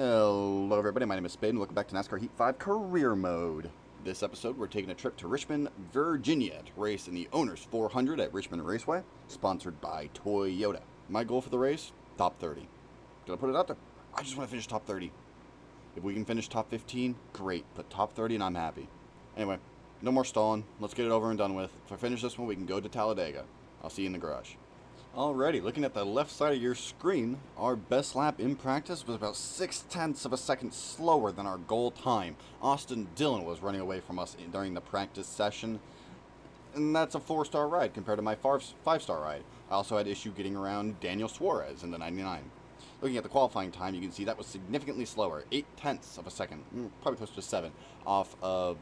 Hello everybody, my name is Spade and welcome back to NASCAR Heat 5 Career Mode. This episode we're taking a trip to Richmond, Virginia to race in the Owners 400 at Richmond Raceway, sponsored by Toyota. My goal for the race, top 30. Gonna put it out there. I just want to finish top 30. If we can finish top 15, great, but top 30 and I'm happy. Anyway, no more stalling, let's get it over and done with. If I finish this one, we can go to Talladega. I'll see you in the garage. Alrighty, looking at the left side of your screen, our best lap in practice was about 0.6 of a second slower than our goal time. Austin Dillon was running away from us during the practice session, and that's a 4-star ride compared to my 5-star ride. I also had issue getting around Daniel Suarez in the 99. Looking at the qualifying time, you can see that was significantly slower, 0.8 of a second, probably close to 7, off of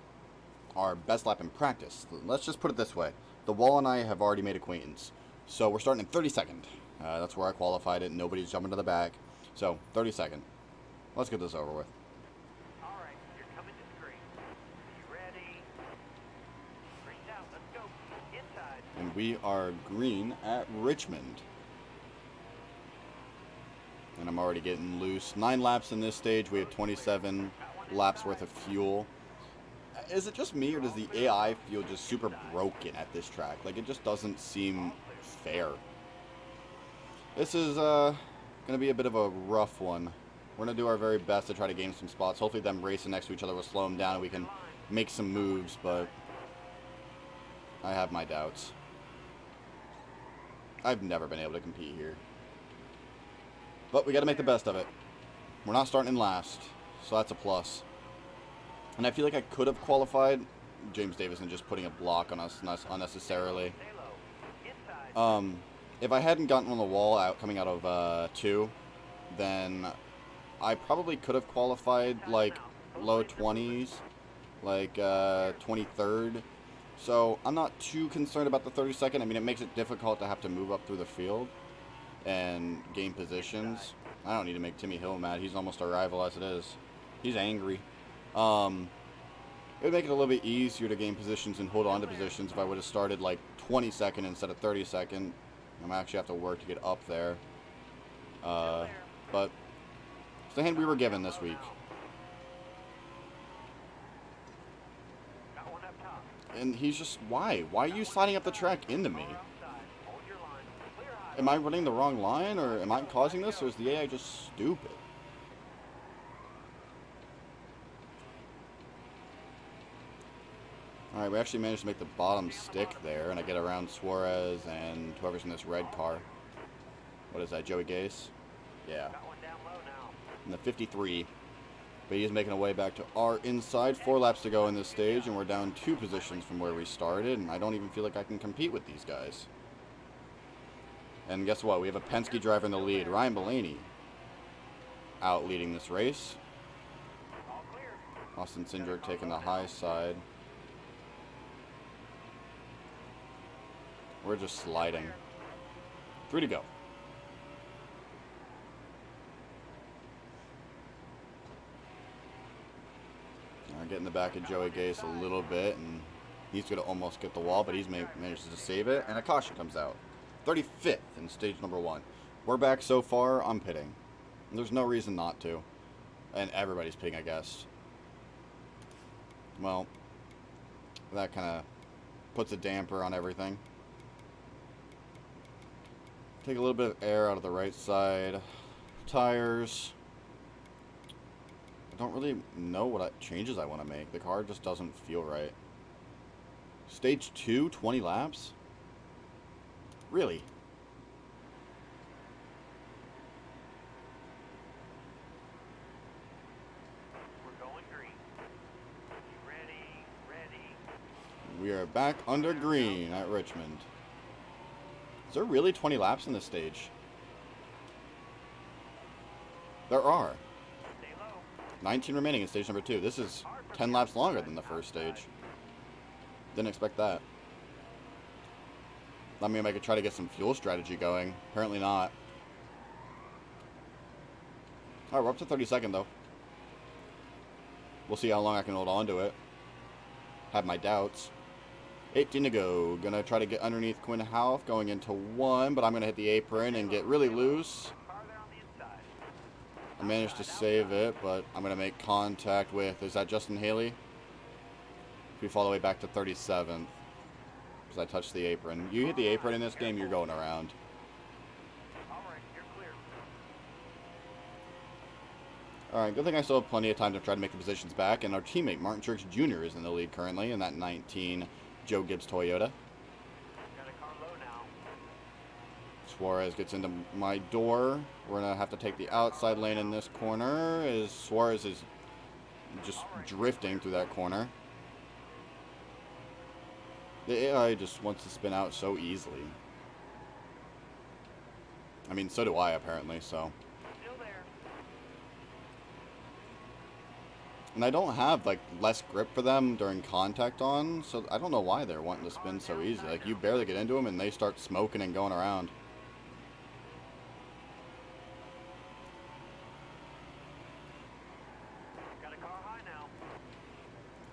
our best lap in practice. Let's just put it this way, the wall and I have already made acquaintance. So we're starting in 32nd. That's where I qualified it. Nobody's jumping to the back. So 32nd. Let's get this over with. All right, you're coming to green. You ready? Green's out. Let's go. Inside. And we are green at Richmond. And I'm already getting loose. 9 laps in this stage. We have 27 laps worth of fuel. Is it just me or does the AI feel just super broken at this track? Like it just doesn't seem fair. This is going to be a bit of a rough one. We're going to do our very best to try to gain some spots. Hopefully them racing next to each other will slow them down and we can make some moves, but I have my doubts. I've never been able to compete here. But we got to make the best of it. We're not starting in last, so that's a plus. And I feel like I could have qualified. James Davison just putting a block on us unnecessarily. If I hadn't gotten on the wall coming out of 2, then I probably could have qualified like low 20s, like 23rd. So I'm not too concerned about the 32nd. I mean, it makes it difficult to have to move up through the field and gain positions. I don't need to make Timmy Hill mad. He's almost our rival as it is. He's angry. It would make it a little bit easier to gain positions and hold on to positions if I would have started like 22nd instead of 32nd. I'm actually have to work to get up there. But it's the hand we were given this week. And he's just, why? Why are you sliding up the track into me? Am I running the wrong line, or am I causing this, or is the AI just stupid? Alright, we actually managed to make the bottom stick there, and I get around Suarez and whoever's in this red car. What is that, Joey Gase? Yeah. In the 53. But he's making a way back to our inside. 4 laps to go in this stage, and we're down 2 positions from where we started, and I don't even feel like I can compete with these guys. And guess what? We have a Penske driver in the lead. Ryan Blaney out leading this race. Austin Cindric taking the high side. We're just sliding. 3 to go. I get in the back of Joey Gase a little bit, and he's going to almost get the wall, but he's managed to save it, and a caution comes out. 35th in stage number 1. We're back so far, I'm pitting. There's no reason not to. And everybody's pitting, I guess. Well, that kind of puts a damper on everything. Take a little bit of air out of the right side. Tires. I don't really know what changes I want to make. The car just doesn't feel right. Stage 2, 20 laps? Really? We're going green. Ready. We are back under green at Richmond. Is there really 20 laps in this stage? There are. 19 remaining in stage number 2. This is 10 laps longer than the first stage. Didn't expect that. I mean, I could try to get some fuel strategy going. Apparently not. Alright, we're up to 32nd though. We'll see how long I can hold on to it. Have my doubts. 18 to go. Gonna try to get underneath Quinn Houff going into 1, but I'm gonna hit the apron and get really loose. I managed to save it, but I'm going to make contact with, is that Justin Haley? If we fall all the way back to 37th, because I touched the apron. You hit the apron in this game, you're going around. Alright, you're clear. Alright, good thing I still have plenty of time to try to make the positions back, and our teammate, Martin Truex Jr. is in the lead currently in that 19 Joe Gibbs Toyota. Got a car low now. Suarez gets into my door. We're going to have to take the outside lane in this corner, as Suarez is just drifting through that corner. The AI just wants to spin out so easily. I mean, so do I, apparently, so. Still there. And I don't have, like, less grip for them during contact on, so I don't know why they're wanting to spin so easy. Like, you barely get into them, and they start smoking and going around. Got a car high now.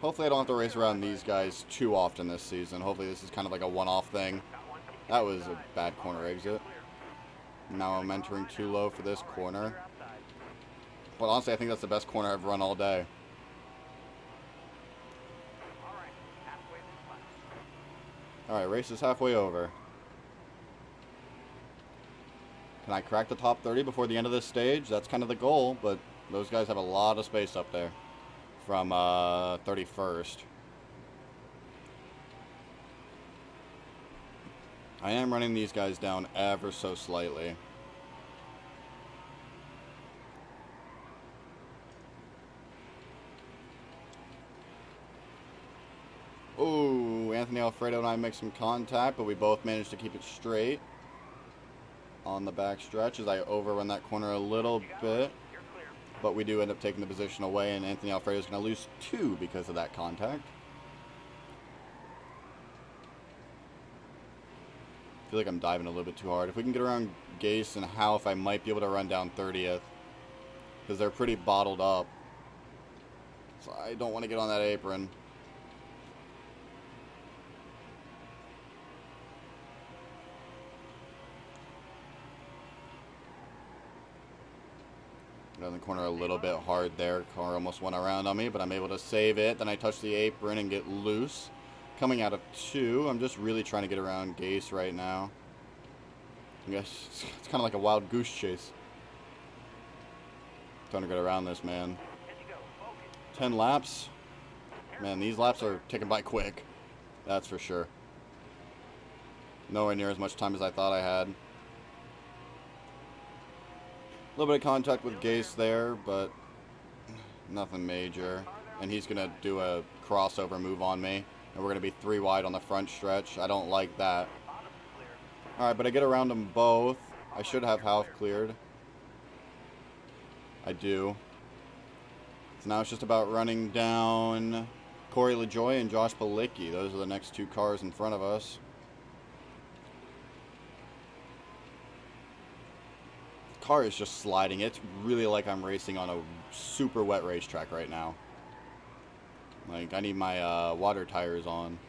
Hopefully I don't have to race around these guys too often this season. Hopefully this is kind of like a one-off thing. Got one peek That was a inside. bad corner exit. Clear. Now I'm entering too low for this corner. Clear outside. But honestly, I think that's the best corner I've run all day. Alright, halfway this lap. Alright, race is halfway over. Can I crack the top 30 before the end of this stage? That's kind of the goal, but those guys have a lot of space up there from 31st. I am running these guys down ever so slightly. Ooh, Anthony Alfredo and I make some contact, but we both managed to keep it straight on the back stretch as I overrun that corner a little bit. You're clear. But we do end up taking the position away, and Anthony Alfredo is going to lose 2 because of that contact. I feel like I'm diving a little bit too hard. If we can get around Gase and Houff, I might be able to run down 30th. Because they're pretty bottled up. So I don't want to get on that apron. Got in the corner a little bit hard there. Car almost went around on me, but I'm able to save it. Then I touch the apron and get loose. Coming out of 2. I'm just really trying to get around Gase right now. I guess it's kind of like a wild goose chase. Trying to get around this, man. And you go. Focus. 10 laps. Man, these laps are ticking by quick. That's for sure. Nowhere near as much time as I thought I had. A little bit of contact with Gase there, but nothing major. And he's going to do a crossover move on me. And we're going to be 3 wide on the front stretch. I don't like that. Bottom's clear. Alright, but I get around them both. I should have Houff cleared. I do. So now it's just about running down Corey LaJoie and Josh Palicki. Those are the next 2 cars in front of us. Car is just sliding. It's really like I'm racing on a super wet racetrack right now. Like, I need my water tires on.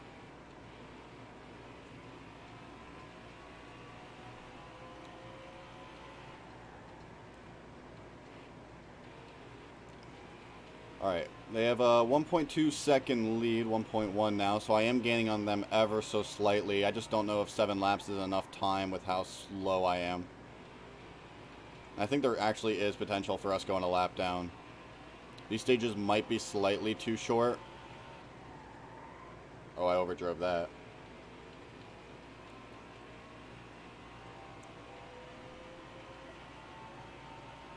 Alright, they have a 1.2 second lead, 1.1 now, so I am gaining on them ever so slightly. I just don't know if 7 laps is enough time with how slow I am. I think there actually is potential for us going a lap down. These stages might be slightly too short. Oh, I overdrove that.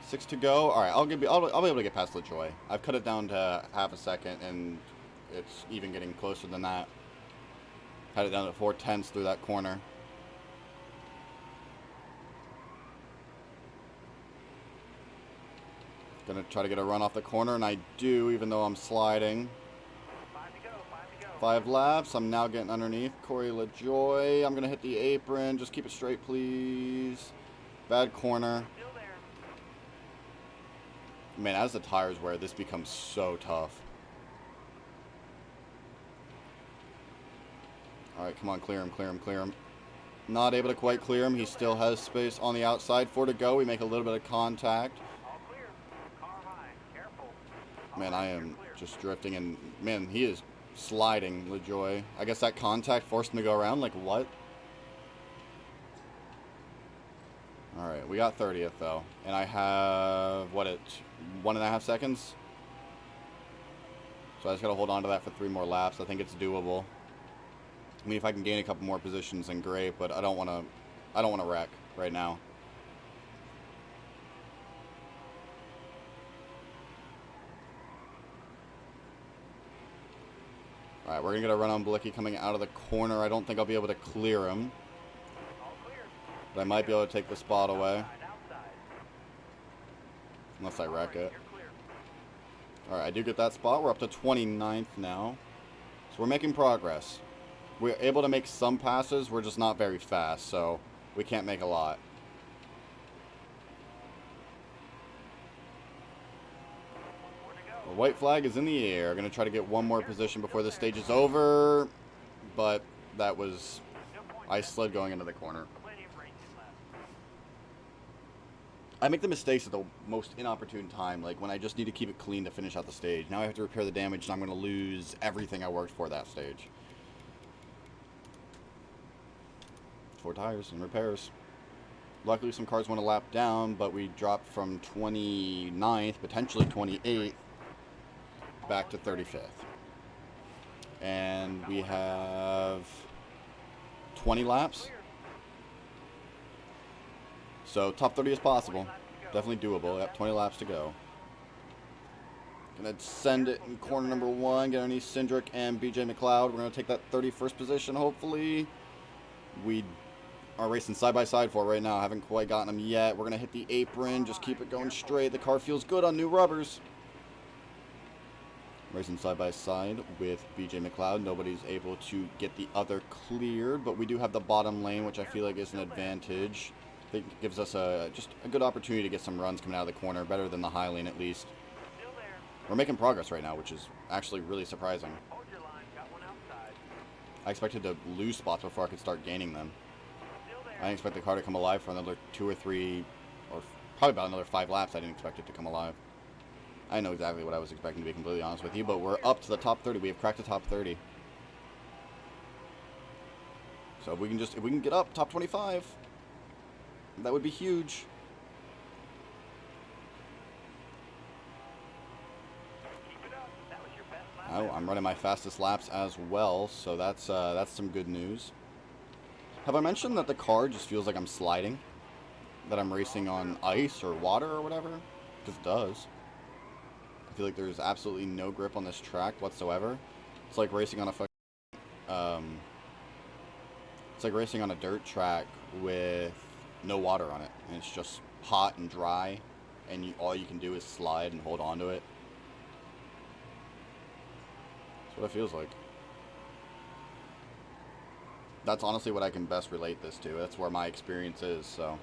Six to go. All right, I'll be able to get past LaJoie. I've cut it down to half a second, and it's even getting closer than that. Had it down to 4/10 through that corner. Gonna try to get a run off the corner, and I do, even though I'm sliding. 5 to go. 5 to go. 5 laps. I'm now getting underneath Corey LaJoie. I'm gonna hit the apron. Just keep it straight, please. Bad corner. Still there. Man, as the tires wear, this becomes so tough. Alright, come on, clear him, clear him, clear him. Not able to quite clear him. He still has space on the outside. 4 to go. We make a little bit of contact. All clear. Man, I am just drifting, and man, he is sliding, LaJoy. I guess that contact forced him to go around. Like, what? Alright, we got 30th, though. And I have, what, 1.5 seconds? So I just gotta hold on to that for 3 more laps. I think it's doable. I mean, if I can gain a couple more positions, then great, but I don't wanna wreck right now. Alright, we're gonna get a run on Blicky coming out of the corner. I don't think I'll be able to clear him. But I might be able to take the spot away. Unless I wreck it. Alright, I do get that spot. We're up to 29th now. So we're making progress. We're able to make some passes. We're just not very fast, so we can't make a lot. The white flag is in the air. Going to try to get one more position before the stage is over. But that was... I slid going into the corner. I make the mistakes at the most inopportune time, like when I just need to keep it clean to finish out the stage. Now I have to repair the damage, and I'm going to lose everything I worked for that stage. 4 tires and repairs. Luckily, some cars went a lap down, but we dropped from 29th, potentially 28th, back to 35th. And we have 20 laps. So top 30 is possible. Definitely doable. Yep, 20 laps to go. Gonna send it in corner number 1. Get underneath Cindric and BJ McLeod. We're gonna take that 31st position, hopefully. We are racing side by side for it right now. Haven't quite gotten them yet. We're gonna hit the apron. Just keep it going straight. The car feels good on new rubbers. Racing side by side with BJ McLeod. Nobody's able to get the other cleared, but we do have the bottom lane, which I feel like is an advantage. I think it gives us just a good opportunity to get some runs coming out of the corner, better than the high lane at least. We're making progress right now, which is actually really surprising. I expected to lose spots before I could start gaining them. I didn't expect the car to come alive for another 2 or 3, or probably about another 5 laps. I didn't expect it to come alive. I didn't know exactly what I was expecting, to be completely honest with you, but we're up to the top 30. We have cracked the top 30. So if we can get up top 25, that would be huge. Oh, I'm running my fastest laps as well, so that's some good news. Have I mentioned that the car just feels like I'm sliding? That I'm racing on ice or water or whatever? Because it does. I feel like there's absolutely no grip on this track whatsoever. It's like racing on a it's like racing on a dirt track with no water on it, and it's just hot and dry, and all you can do is slide and hold on to it. That's what it feels like. That's honestly what I can best relate this to. That's where my experience is, so.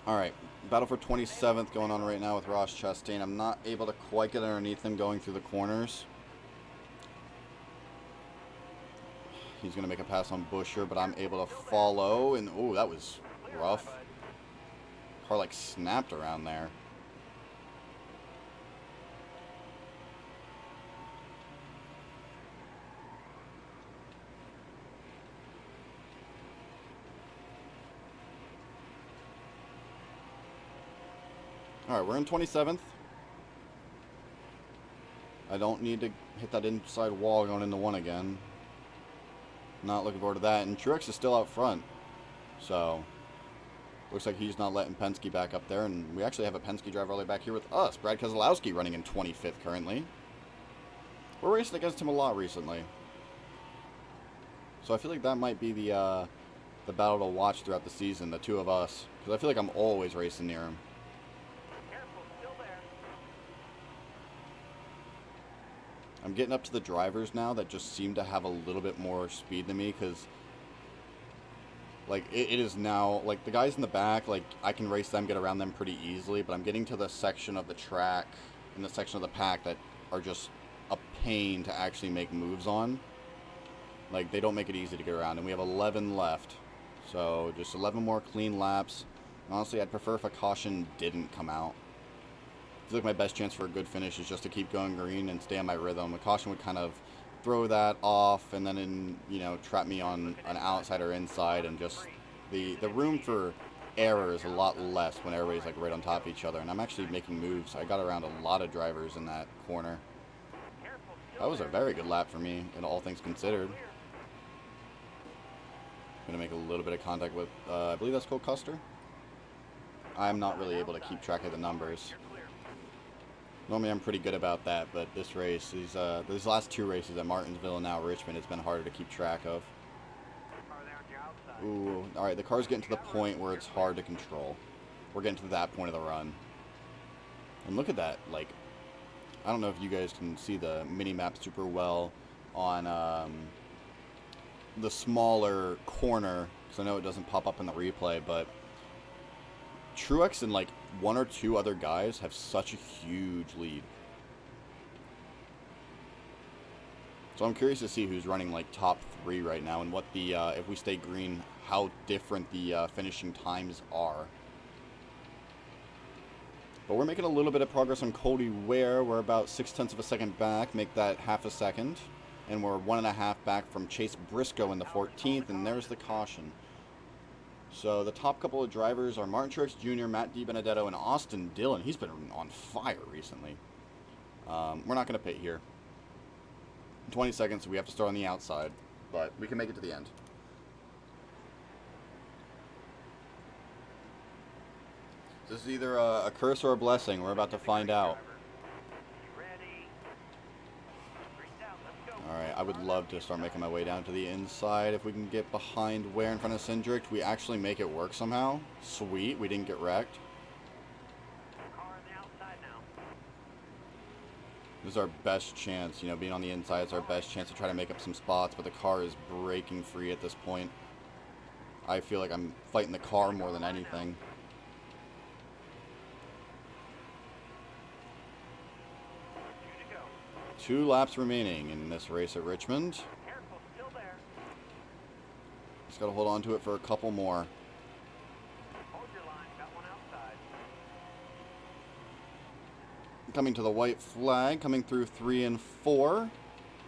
Alright, battle for 27th going on right now with Ross Chastain. I'm not able to quite get underneath him going through the corners. He's going to make a pass on Busher, but I'm able to follow, and oh, that was rough. Car like snapped around there. Alright, we're in 27th. I don't need to hit that inside wall going into 1 again. Not looking forward to that. And Truex is still out front. So, looks like he's not letting Penske back up there. And we actually have a Penske driver all the way back here with us. Brad Keselowski running in 25th currently. We're racing against him a lot recently. So I feel like that might be the battle to watch throughout the season, the two of us. Because I feel like I'm always racing near him. I'm getting up to the drivers now that just seem to have a little bit more speed than me, because like it is now, like the guys in the back, like I can race them, get around them pretty easily, but I'm getting to the section of the track and the section of the pack that are just a pain to actually make moves on. Like they don't make it easy to get around, and we have 11 left. So just 11 more clean laps. Honestly, I'd prefer if a caution didn't come out. I feel like my best chance for a good finish is just to keep going green and stay on my rhythm. A caution would kind of throw that off and then, trap me on an outside or inside, and just the room for error is a lot less when everybody's like right on top of each other. And I'm actually making moves. I got around a lot of drivers in that corner. That was a very good lap for me, in all things considered. I'm going to make a little bit of contact with, I believe that's Cole Custer. I'm not really able to keep track of the numbers. Normally I'm pretty good about that, but this race, these last two races at Martinsville and now Richmond, it's been harder to keep track of. Ooh, alright, the car's getting to the point where it's hard to control. We're getting to that point of the run. And look at that, like, I don't know if you guys can see the mini-map super well on the smaller corner, because I know it doesn't pop up in the replay, but Truex and like one or two other guys have such a huge lead. So I'm curious to see who's running like top 3 right now, and what the, if we stay green, how different the finishing times are. But we're making a little bit of progress on Cody Ware. We're about 0.6 of a second back, make that half a second. And we're 1.5 back from Chase Briscoe in the 14th, and there's the caution. So the top couple of drivers are Martin Truex Jr., Matt DiBenedetto, and Austin Dillon. He's been on fire recently. We're not going to pit here. In 20 seconds, we have to start on the outside, but we can make it to the end. This is either a curse or a blessing. We're about to find out. Alright, I would love to start making my way down to the inside. If we can get behind Ware in front of Cindric, we actually make it work somehow. Sweet, we didn't get wrecked. This is our best chance, being on the inside is our best chance to try to make up some spots, but the car is breaking free at this point. I feel like I'm fighting the car more than anything. Two laps remaining in this race at Richmond. Just got to hold on to it for a couple more. Coming to the white flag, coming through 3 and 4.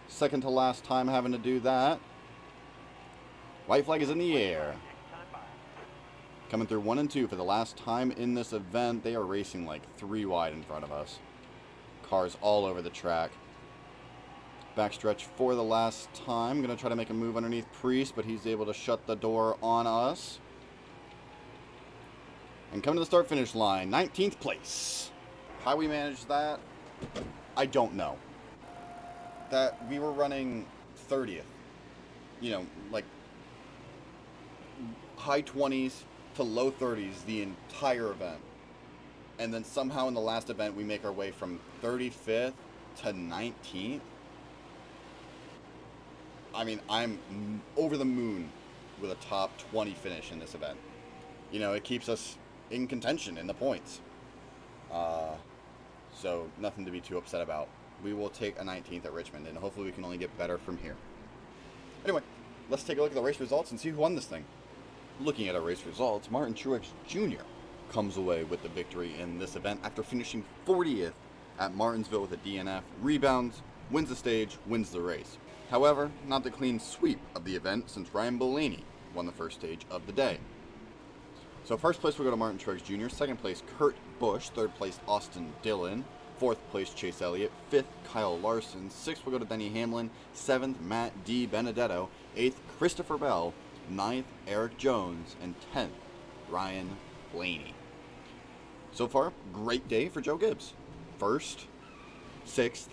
Second to last time having to do that. White flag is in the air. Coming through 1 and 2 for the last time in this event. They are racing like 3 wide in front of us. Cars all over the track. Backstretch for the last time. Going to try to make a move underneath Priest, but he's able to shut the door on us. And coming to the start-finish line, 19th place. How we managed that, I don't know. That we were running 30th. Like high 20s to low 30s the entire event. And then somehow in the last event we make our way from 35th to 19th. I mean, I'm over the moon with a top 20 finish in this event. It keeps us in contention in the points. So nothing to be too upset about. We will take a 19th at Richmond, and hopefully we can only get better from here. Anyway, let's take a look at the race results and see who won this thing. Looking at our race results, Martin Truex Jr. comes away with the victory in this event after finishing 40th at Martinsville with a DNF, rebounds, wins the stage, wins the race. However, not the clean sweep of the event, since Ryan Blaney won the first stage of the day. So first place we go to Martin Truex Jr., second place Kurt Busch, third place Austin Dillon, fourth place Chase Elliott, fifth Kyle Larson, sixth we go to Denny Hamlin, seventh Matt DiBenedetto, eighth Christopher Bell, ninth Eric Jones, and 10th Ryan Blaney. So far, great day for Joe Gibbs. First, sixth,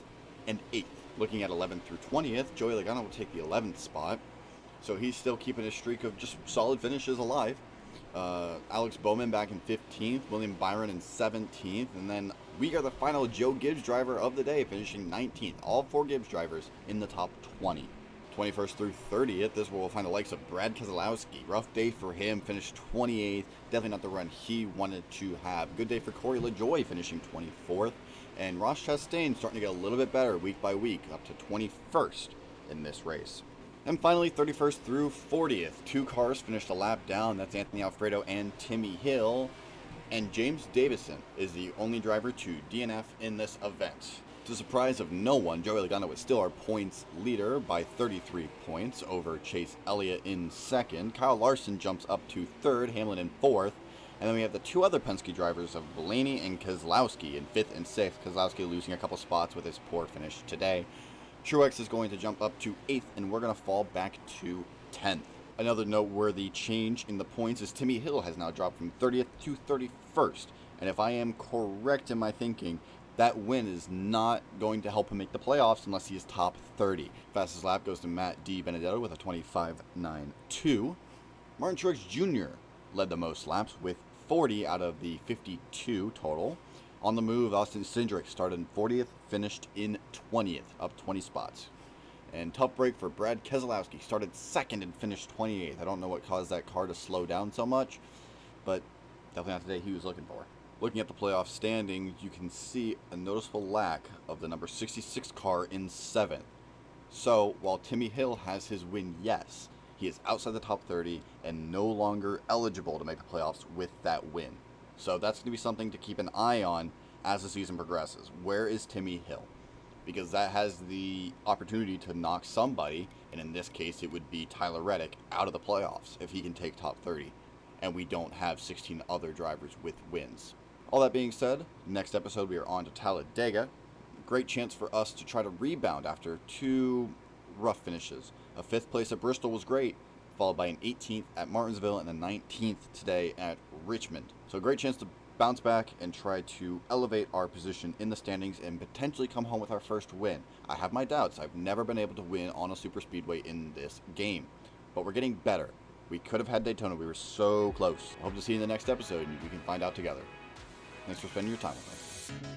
and eighth. Looking at 11th through 20th, Joey Logano will take the 11th spot. So he's still keeping his streak of just solid finishes alive. Alex Bowman back in 15th, William Byron in 17th, and then we are the final Joe Gibbs driver of the day, finishing 19th. All 4 Gibbs drivers in the top 20. 21st through 30th, this is where we'll find the likes of Brad Keselowski. Rough day for him, finished 28th. Definitely not the run he wanted to have. Good day for Corey LaJoie, finishing 24th. And Ross Chastain starting to get a little bit better week by week, up to 21st in this race. And finally, 31st through 40th. 2 cars finished a lap down. That's Anthony Alfredo and Timmy Hill. And James Davison is the only driver to DNF in this event. To the surprise of no one, Joey Logano is still our points leader by 33 points over Chase Elliott in second. Kyle Larson jumps up to third, Hamlin in fourth. And then we have the 2 other Penske drivers of Blaney and Keselowski in 5th and 6th. Keselowski losing a couple spots with his poor finish today. Truex is going to jump up to 8th, and we're going to fall back to 10th. Another noteworthy change in the points is Timmy Hill has now dropped from 30th to 31st. And if I am correct in my thinking, that win is not going to help him make the playoffs unless he is top 30. Fastest lap goes to Matt DiBenedetto with a 25.92. Martin Truex Jr. led the most laps with 40 out of the 52 total. On the move, Austin Cindric started in 40th, finished in 20th, up 20 spots. And tough break for Brad Keselowski, started second and finished 28th. I don't know what caused that car to slow down so much, but definitely not the day he was looking for. Looking at the playoff standings, you can see a noticeable lack of the number 66 car in 7th. So, while Timmy Hill has his win, yes, he is outside the top 30 and no longer eligible to make the playoffs with that win. So that's going to be something to keep an eye on as the season progresses. Where is Timmy Hill? Because that has the opportunity to knock somebody, and in this case it would be Tyler Reddick, out of the playoffs if he can take top 30. And we don't have 16 other drivers with wins. All that being said, next episode we are on to Talladega. Great chance for us to try to rebound after 2 rough finishes. A 5th place at Bristol was great, followed by an 18th at Martinsville and a 19th today at Richmond. So a great chance to bounce back and try to elevate our position in the standings and potentially come home with our first win. I have my doubts. I've never been able to win on a superspeedway in this game, but we're getting better. We could have had Daytona. We were so close. I hope to see you in the next episode and we can find out together. Thanks for spending your time with me.